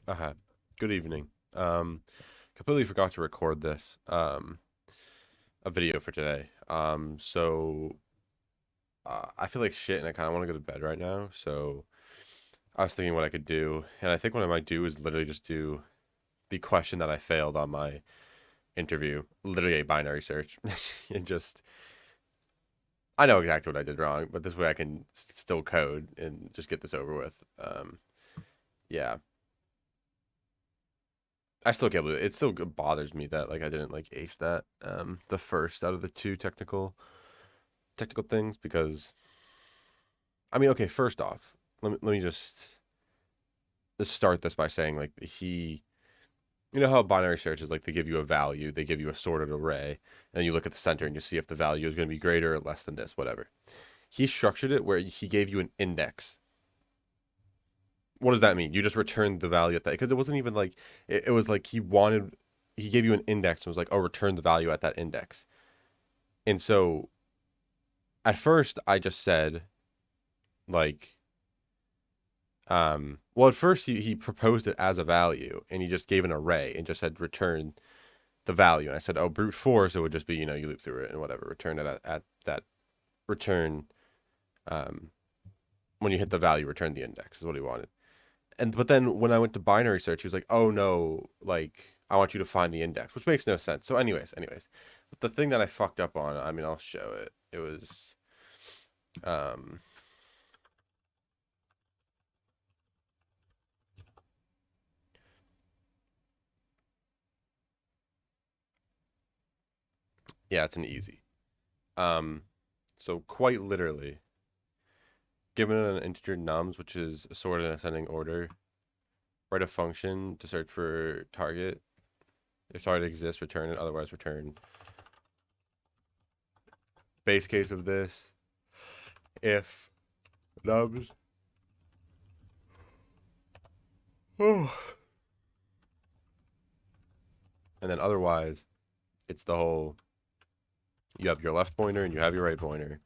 Uh-huh. Good evening. Completely forgot to record this, a video for today. I feel like shit and I kind of want to go to bed right now. So I was thinking what I could do. And I think what I might do is literally just do the question that I failed on my interview, literally a binary search. And just, I know exactly what I did wrong, but this way I can still code and just get this over with. Yeah. I still can't believe it. It still bothers me that like I didn't like ace that the first out of the two technical things because I mean okay, first off, let me just start this by saying like you know how binary search is like they give you a value, they give you a sorted array, and then you look at the center and you see if the value is going to be greater or less than this, whatever. He structured it where he gave you an index. What does that mean? You just returned the value at that because it wasn't even like it was like he gave you an index and was like, oh, return the value at that index. And so at first I just said like well at first he proposed it as a value and he just gave an array and just said return the value. And I said, oh, brute force, it would just be, you loop through it and whatever, return it at that return um when you hit the value, return the index is what he wanted. And but then when I went to binary search, he was like, oh no, like I want you to find the index, which makes no sense. So anyways. But the thing that I fucked up on, I mean I'll show it. It was um yeah, it's an easy. Um, so quite literally, given an integer nums, which is sorted in ascending order, write a function to search for target. If target exists, return it. Otherwise, return. Base case of this, if nums. Oh. And then otherwise, it's the whole. You have your left pointer and you have your right pointer.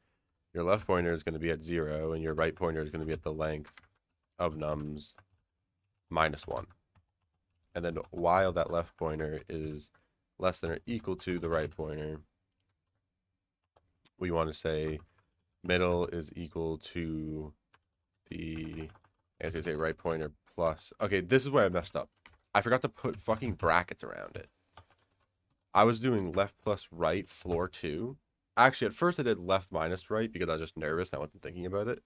Your left pointer is going to be at 0, and your right pointer is going to be at the length of nums minus 1. And then while that left pointer is less than or equal to the right pointer, we want to say middle is equal to the, as we say, right pointer plus. Okay, this is where I messed up. I forgot to put fucking brackets around it. I was doing left plus right floor 2. Actually, at first I did left minus right because I was just nervous and I wasn't thinking about it.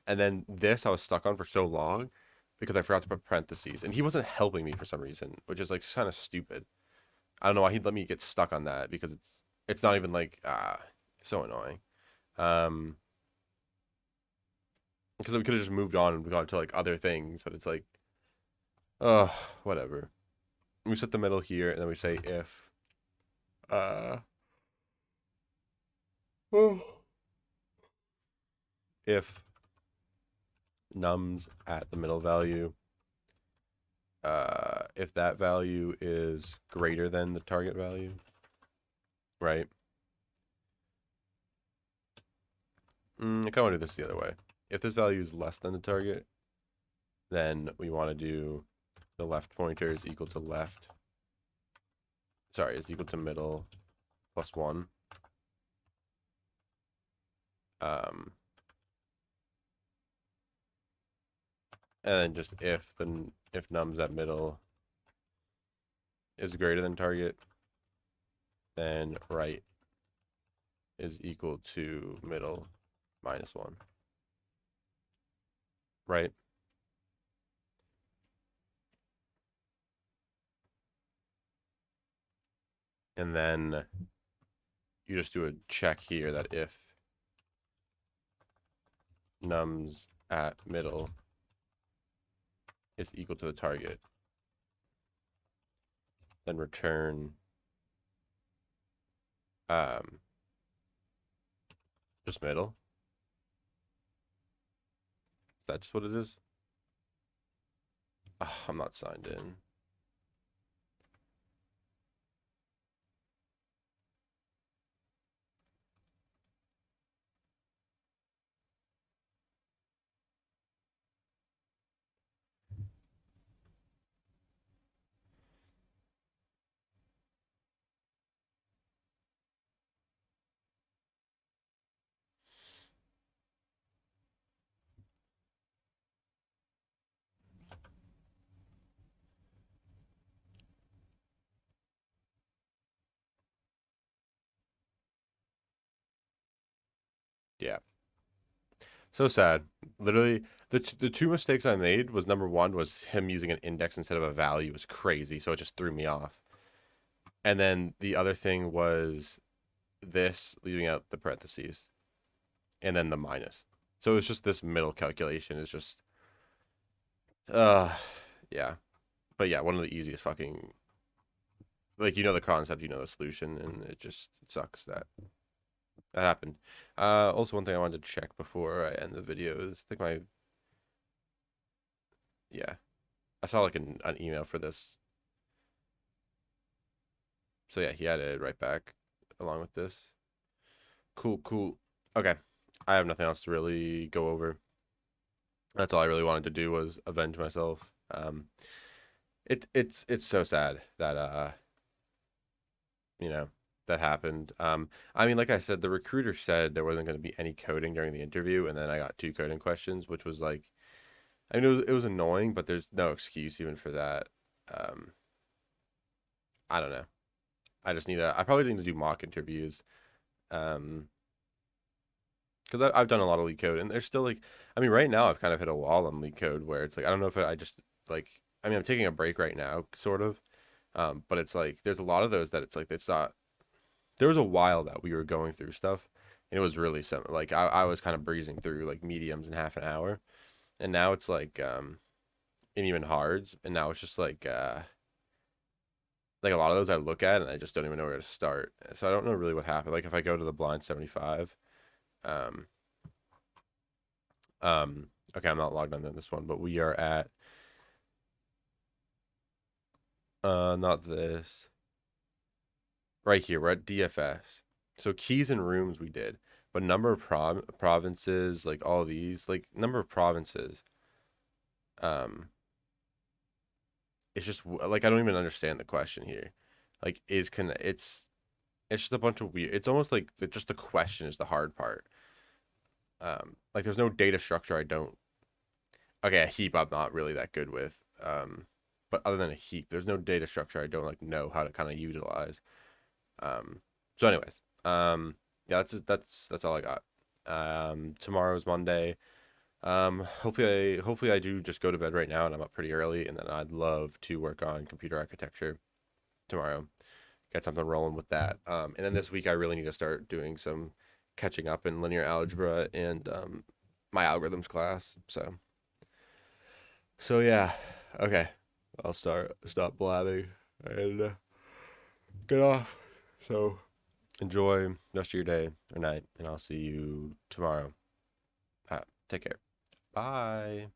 And then this I was stuck on for so long because I forgot to put parentheses. And he wasn't helping me for some reason, which is like kind of stupid. I don't know why he'd let me get stuck on that because it's not even like so annoying. Um, because we could have just moved on and gone to like other things, but it's like, oh, whatever. We set the middle here, and then we say uh, if nums at the middle value, if that value is greater than the target value, right? I kind of want to do this the other way. If this value is less than the target, then we want to do the left pointer is equal to left. Sorry, is equal to middle plus 1. Um, and then just if nums at middle is greater than target, then right is equal to middle minus 1. Right? And then you just do a check here that if nums at middle is equal to the target, then return um, just middle. Is that just what it is? Oh, I'm not signed in. Yeah. So sad. Literally, the two mistakes I made was number one was him using an index instead of a value was crazy, so it just threw me off. And then the other thing was this leaving out the parentheses and then the minus. So it's just this middle calculation is just uh yeah. But yeah, one of the easiest fucking like you know the concept, you know the solution, and it sucks that that happened. Also one thing I wanted to check before I end the video is I think my yeah I saw like an email for this. So yeah, he had it right back along with this. Cool, cool. Okay. I have nothing else to really go over. That's all I really wanted to do was avenge myself. It's so sad that you know, that happened. I mean, like I said, the recruiter said there wasn't going to be any coding during the interview, and then I got two coding questions, which was like, I mean, it was annoying, but there's no excuse even for that. Um, I don't know. I probably need to do mock interviews. Um, because I've done a lot of LeetCode, and there's still like, I mean, right now I've kind of hit a wall on LeetCode where it's like I don't know if I just like, I mean, I'm taking a break right now, sort of, but it's like there's a lot of those that it's like it's not. There was a while that we were going through stuff, and it was really something like I was kind of breezing through like mediums in half an hour, and now it's like and even hards, and now it's just like a lot of those I look at and I just don't even know where to start. So I don't know really what happened. Like if I go to the blind 75, um, okay, I'm not logged on to this one, but we are at not this right here. We're at DFS. So keys and rooms we did, but number of provinces, like all these, like number of provinces, um, it's just like I don't even understand the question here. Like is can it's just a bunch of weird. It's almost like just the question is the hard part. Like there's no data structure. I don't. Okay, a heap I'm not really that good with. But other than a heap, there's no data structure I don't like know how to kind of utilize. Um, so anyways, yeah, that's all I got. Tomorrow's Monday. Hopefully I do just go to bed right now and I'm up pretty early, and then I'd love to work on computer architecture tomorrow. Get something rolling with that. And then this week I really need to start doing some catching up in linear algebra and my algorithms class. So yeah, okay. I'll stop blabbing and get off. So enjoy the rest of your day or night, and I'll see you tomorrow. Take care. Bye.